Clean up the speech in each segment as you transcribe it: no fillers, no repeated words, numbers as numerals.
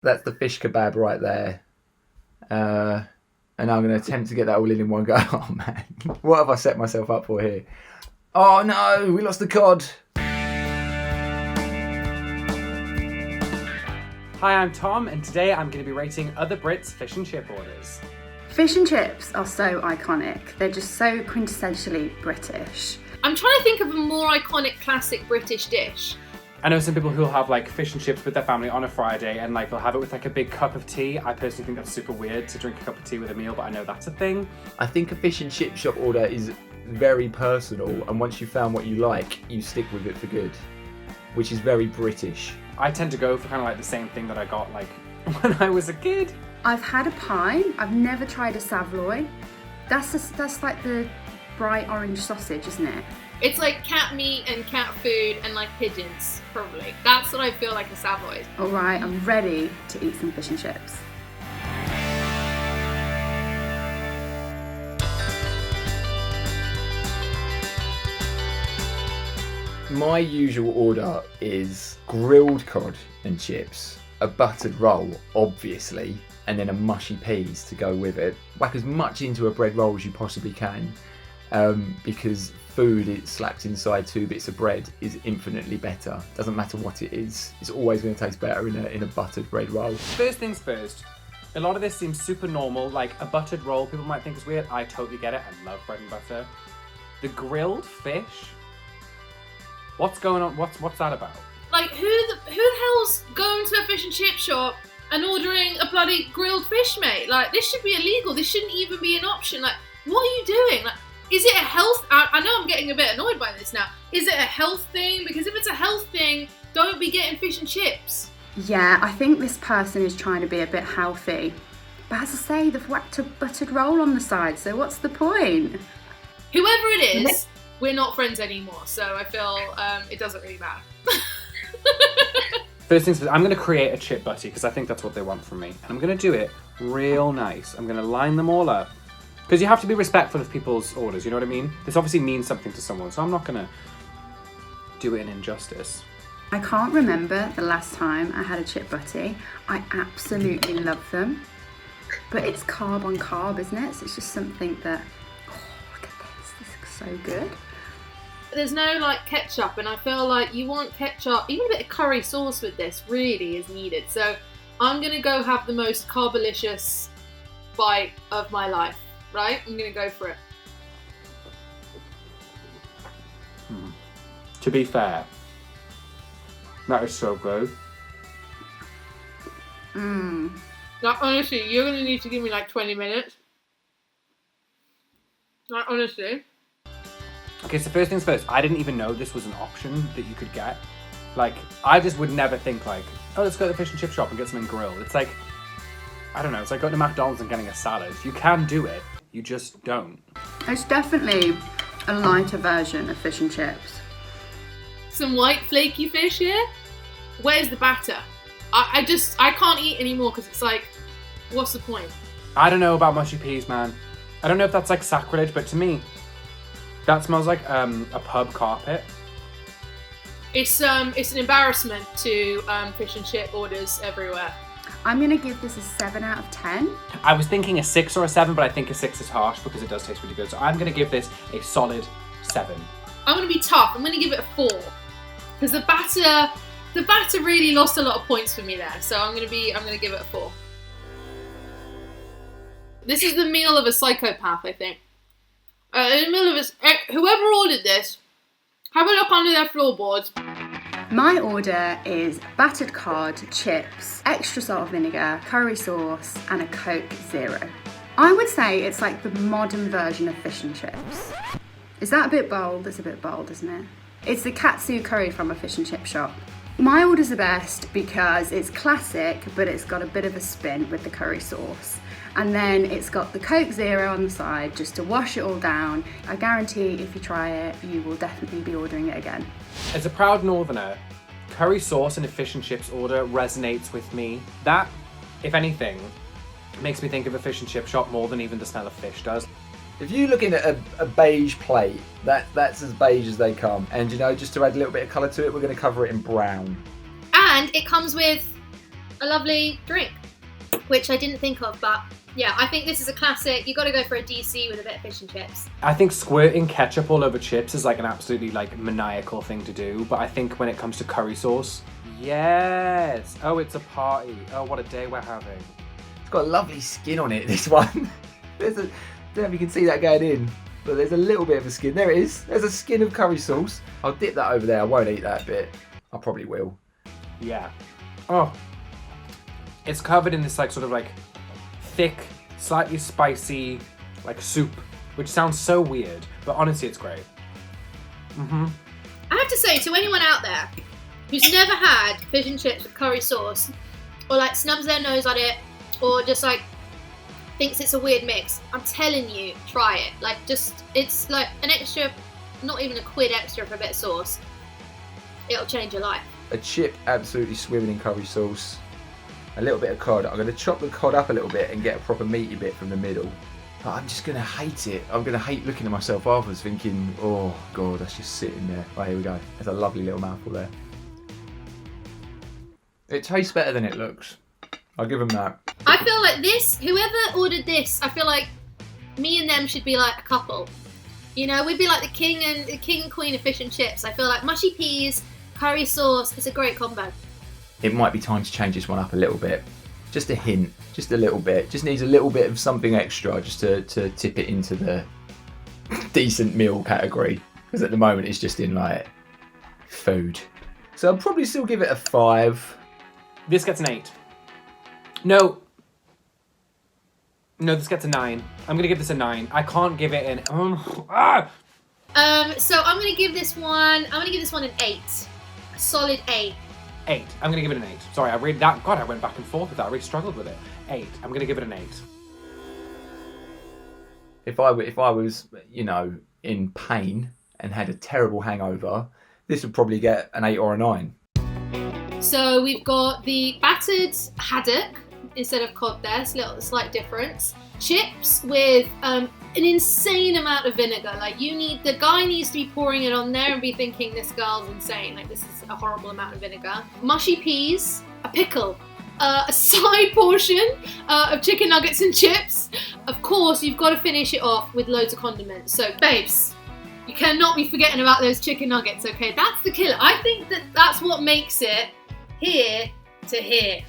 That's the fish kebab right there. And I'm going to attempt to get that all in one go. Oh, man. What have I set myself up for here? Oh, no. We lost the cod. Hi, I'm Tom, and today I'm going to be rating other Brits' fish and chip orders. Fish and chips are so iconic. They're just so quintessentially British. I'm trying to think of a more iconic classic British dish. I know some people who'll have like fish and chips with their family on a Friday and like they'll have it with like a big cup of tea. I personally think that's super weird to drink a cup of tea with a meal, but I know that's a thing. I think a fish and chip shop order is very personal, and once you've found what you like, you stick with it for good, which is very British. I tend to go for kind of like the same thing that I got like when I was a kid. I've had a pie. I've never tried a Savoy. That's like the bright orange sausage, isn't it? It's like cat meat and cat food and like pigeons, probably. That's what I feel like a Savoy. All right, I'm ready to eat some fish and chips. My usual order is grilled cod and chips, a buttered roll, obviously, and then a mushy peas to go with it. Whack as much into a bread roll as you possibly can, because food it's slapped inside 2 bits of bread is infinitely better. Doesn't matter what it is, it's always going to taste better in a buttered bread roll. First things first, a lot of this seems super normal, like a buttered roll people might think is weird. I totally get it, I love bread and butter. The grilled fish, what's going on? What's that about? Like, who the hell's going to a fish and chip shop and ordering a bloody grilled fish, mate? Like, this should be illegal. This shouldn't even be an option. Like, what are you doing? Like, is it a health... I know I'm getting a bit annoyed by this now. Is it a health thing? Because if it's a health thing, don't be getting fish and chips. Yeah, I think this person is trying to be a bit healthy. But as I say, they've whacked a buttered roll on the side, so what's the point? Whoever it is, we're not friends anymore, so I feel it doesn't really matter. First things first, I'm going to create a chip butty because I think that's what they want from me. And I'm going to do it real nice. I'm going to line them all up. Because you have to be respectful of people's orders, you know what I mean? This obviously means something to someone, so I'm not going to do it an injustice. I can't remember the last time I had a chip butty. I absolutely love them. But it's carb on carb, isn't it? So it's just something that... Oh, look at this. This looks so good. There's no like ketchup, and I feel like you want ketchup, even a bit of curry sauce with this really is needed. So I'm gonna go have the most carbolicious bite of my life, right? I'm gonna go for it. To be fair, that is so good. Like, honestly, you're gonna need to give me like 20 minutes. Like, honestly. Okay, so first things first, I didn't even know this was an option that you could get. Like, I just would never think like, oh, let's go to the fish and chip shop and get something grilled. It's like, I don't know, it's like going to McDonald's and getting a salad. You can do it, you just don't. It's definitely a lighter version of fish and chips. Some white flaky fish here. Where's the batter? I can't eat anymore because it's like, what's the point? I don't know about mushy peas, man. I don't know if that's like sacrilege, but to me, that smells like a pub carpet. It's an embarrassment to fish and chip orders everywhere. I'm going to give this a 7 out of 10. I was thinking a 6 or a 7, but I think a 6 is harsh because it does taste really good. So I'm going to give this a solid 7. I'm going to be tough. I'm going to give it a 4 because the batter really lost a lot of points for me there. So I'm going to give it a 4. This is the meal of a psychopath, I think. In the middle of this, whoever ordered this, have a look under their floorboards. My order is battered cod, chips, extra salt vinegar, curry sauce, and a Coke Zero. I would say it's like the modern version of fish and chips. Is that a bit bold? It's a bit bold, isn't it? It's the katsu curry from a fish and chip shop. My order's the best because it's classic, but it's got a bit of a spin with the curry sauce. And then it's got the Coke Zero on the side just to wash it all down. I guarantee if you try it, you will definitely be ordering it again. As a proud northerner, curry sauce in a fish and chips order resonates with me. That, if anything, makes me think of a fish and chip shop more than even the smell of fish does. If you're looking at a beige plate, that's as beige as they come. And you know, just to add a little bit of colour to it, we're going to cover it in brown. And it comes with a lovely drink, which I didn't think of, but yeah, I think this is a classic. You got to go for a DC with a bit of fish and chips. I think squirting ketchup all over chips is like an absolutely like maniacal thing to do, but I think when it comes to curry sauce, yes. Oh, it's a party. Oh, what a day we're having. It's got a lovely skin on it, this one. I don't know if you can see that going in, but there's a little bit of a skin. There it is. There's a skin of curry sauce. I'll dip that over there. I won't eat that bit. I probably will. Yeah. Oh. It's covered in this like sort of like thick, slightly spicy like soup, which sounds so weird, but honestly it's great. I have to say, to anyone out there who's never had fish and chips with curry sauce, or like snubs their nose at it, or just like thinks it's a weird mix, I'm telling you, try it. Like, just, it's like an extra, not even a quid extra for a bit of sauce. It'll change your life. A chip absolutely swimming in curry sauce. A little bit of cod. I'm going to chop the cod up a little bit and get a proper meaty bit from the middle. But I'm just going to hate it. I'm going to hate looking at myself afterwards thinking, oh God, that's just sitting there. Right, here we go. There's a lovely little mouthful there. It tastes better than it looks. I'll give them that. I feel like this, whoever ordered this, I feel like me and them should be like a couple. You know, we'd be like the king and queen of fish and chips. I feel like mushy peas, curry sauce, it's a great combo. It might be time to change this one up a little bit. Just a hint, just a little bit. Just needs a little bit of something extra just to tip it into the decent meal category. Because at the moment it's just in like food. So I'll probably still give it a 5. This gets an 8. No, this gets a 9. I'm gonna give this a 9. I can't give it an So I'm gonna give this one an 8. A solid 8. 8. I'm gonna give it an 8. Sorry, I went back and forth with that. I really struggled with it. 8. I'm gonna give it an 8. If I was, you know, in pain and had a terrible hangover, this would probably get an 8 or a 9. So we've got the battered haddock instead of cod there, it's a little slight difference. Chips with an insane amount of vinegar. Like, the guy needs to be pouring it on there and be thinking, this girl's insane. Like, this is a horrible amount of vinegar. Mushy peas, a pickle, a side portion of chicken nuggets and chips. Of course, you've got to finish it off with loads of condiments. So, babes, you cannot be forgetting about those chicken nuggets, okay? That's the killer. I think that's what makes it here to here.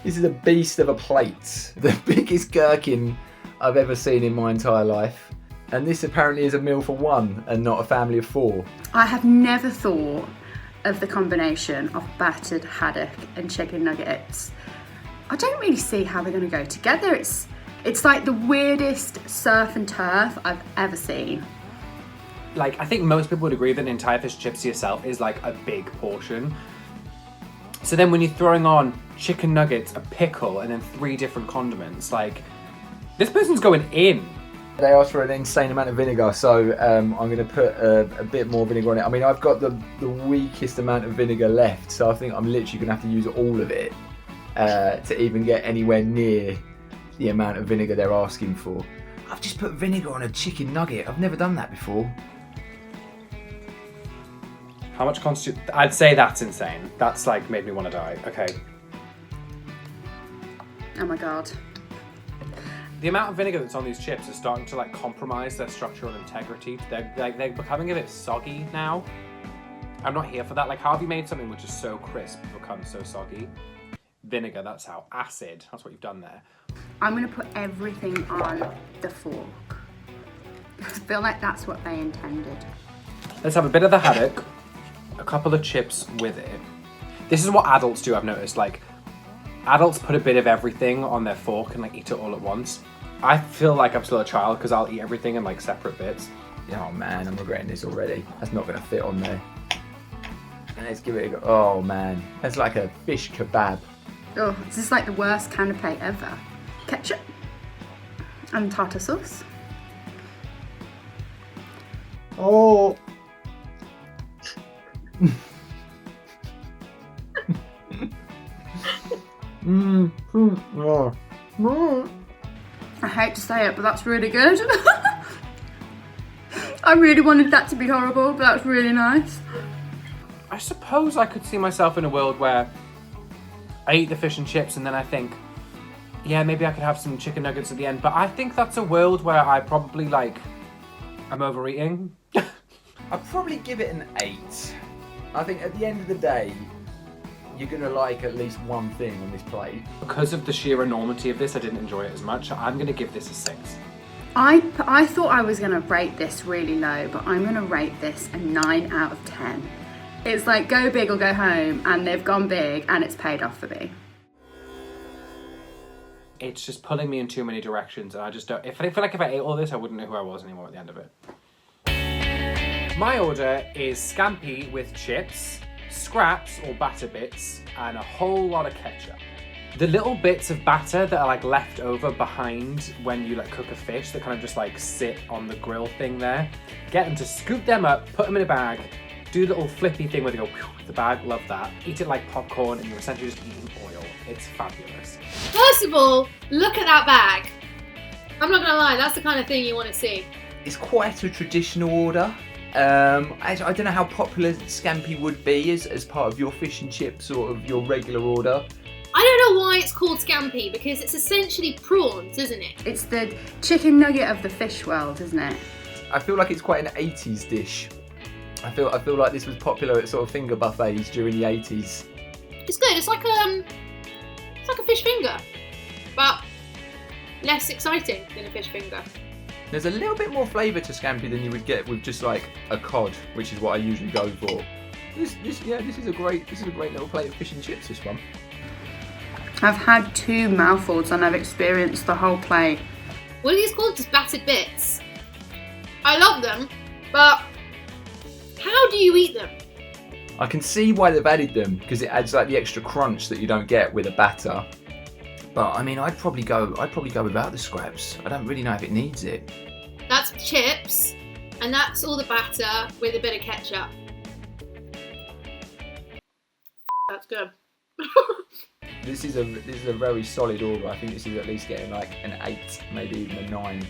This is a beast of a plate. The biggest gherkin I've ever seen in my entire life. And this apparently is a meal for one and not a family of 4. I have never thought of the combination of battered haddock and chicken nuggets. I don't really see how they're going to go together. It's like the weirdest surf and turf I've ever seen. Like, I think most people would agree that an entire fish and chips to yourself is like a big portion. So then when you're throwing on chicken nuggets, a pickle, and then 3 different condiments, like, this person's going in. They asked for an insane amount of vinegar, so I'm going to put a bit more vinegar on it. I mean, I've got the weakest amount of vinegar left, so I think I'm literally going to have to use all of it to even get anywhere near the amount of vinegar they're asking for. I've just put vinegar on a chicken nugget. I've never done that before. How much constitute? I'd say that's insane. That's like made me want to die. Okay. Oh my God. The amount of vinegar that's on these chips is starting to like compromise their structural integrity. They're becoming a bit soggy now. I'm not here for that. Like, how have you made something which is so crisp become so soggy? Vinegar, that's how. Acid, that's what you've done there. I'm going to put everything on the fork. I feel like that's what they intended. Let's have a bit of the haddock, a couple of chips with it. This is what adults do, I've noticed. Like, adults put a bit of everything on their fork and like eat it all at once. I feel like I'm still a child because I'll eat everything in like separate bits. Oh man, I'm regretting this already. That's not going to fit on there. And let's give it a go. Oh man, that's like a fish kebab. Oh, this is like the worst canapé ever. Ketchup and tartar sauce. Oh. I hate to say it, but that's really good. I really wanted that to be horrible, but that's really nice. I suppose I could see myself in a world where I eat the fish and chips and then I think, yeah, maybe I could have some chicken nuggets at the end. But I think that's a world where I probably I'm overeating. I'd probably give it an 8. I think at the end of the day, you're going to like at least one thing on this plate. Because of the sheer enormity of this, I didn't enjoy it as much. I'm going to give this a 6. I thought I was going to rate this really low, but I'm going to rate this a 9 out of 10. It's like go big or go home, and they've gone big and it's paid off for me. It's just pulling me in too many directions, and I just don't. If I feel like if I ate all this, I wouldn't know who I was anymore at the end of it. My order is scampi with chips, scraps or batter bits, and a whole lot of ketchup. The little bits of batter that are left over behind when you cook a fish that kind of just sit on the grill thing there, get them to scoop them up, put them in a bag, do the little flippy thing where they go with the bag, love that. Eat it like popcorn and you're essentially just eating oil. It's fabulous. First of all, look at that bag. I'm not gonna lie, that's the kind of thing you want to see. It's quite a traditional order. I don't know how popular scampi would be as part of your fish and chips, sort of your regular order. I don't know why it's called scampi, because it's essentially prawns, isn't it? It's the chicken nugget of the fish world, isn't it? I feel like it's quite an 80s dish. I feel like this was popular at sort of finger buffets during the 80s. It's good. It's like a fish finger, but less exciting than a fish finger. There's a little bit more flavour to scampi than you would get with just a cod, which is what I usually go for. This is a great little plate of fish and chips. This one. I've had 2 mouthfuls and I've experienced the whole plate. What are these called? Just battered bits. I love them, but how do you eat them? I can see why they've added them, because it adds the extra crunch that you don't get with a batter. But I mean, I'd probably go without the scraps. I don't really know if it needs it. That's chips, and that's all the batter with a bit of ketchup. That's good. This is a very solid order. I think this is at least getting an 8, maybe even a 9.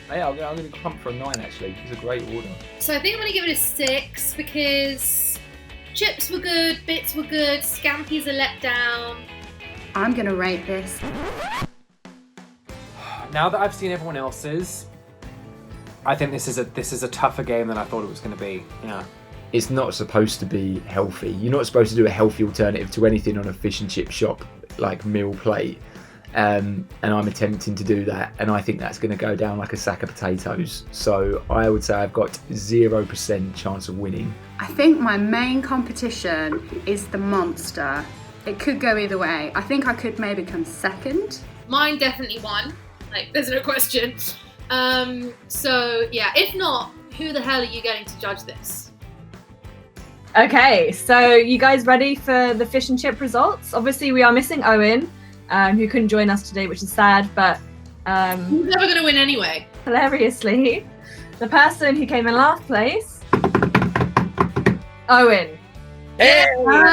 Yeah, I'm going to come for a 9 actually. It's a great order. So I think I'm going to give it a 6 because chips were good, bits were good, scampi's a letdown. I'm going to rate this. Now that I've seen everyone else's, I think this is a tougher game than I thought it was going to be. Yeah. It's not supposed to be healthy. You're not supposed to do a healthy alternative to anything on a fish and chip shop meal plate. And I'm attempting to do that, and I think that's going to go down like a sack of potatoes. So I would say I've got 0% chance of winning. I think my main competition is the monster. It could go either way. I think I could maybe come second. Mine definitely won. There's no question. So yeah, if not, who the hell are you getting to judge this? Okay, so you guys ready for the fish and chip results? Obviously, we are missing Owen, who couldn't join us today, which is sad, but He's never going to win anyway. hilariously, the person who came in last place, Owen. Perfect.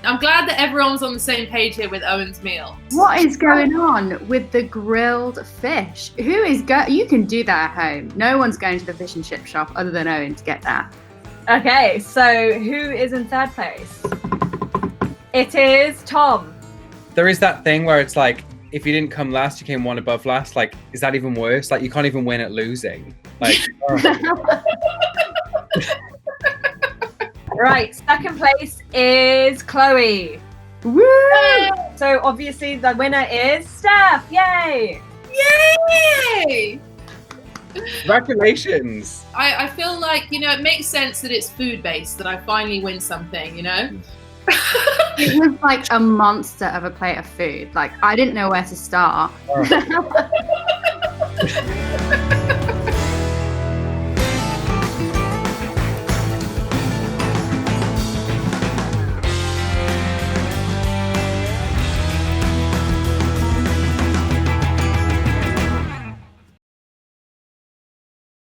I'm glad that everyone's on the same page here with Owen's meal. What is going on with the grilled fish? You can do that at home. No one's going to the fish and chip shop other than Owen to get that. Okay, so who is in third place? It is Tom. There is that thing where it's if you didn't come last, you came one above last. Is that even worse? You can't even win at losing. Right, second place is Chloe. Woo! So obviously the winner is Steph. Yay! Yay! Congratulations. I feel it makes sense that it's food-based, that I finally win something, It was like a monster of a plate of food. I didn't know where to start.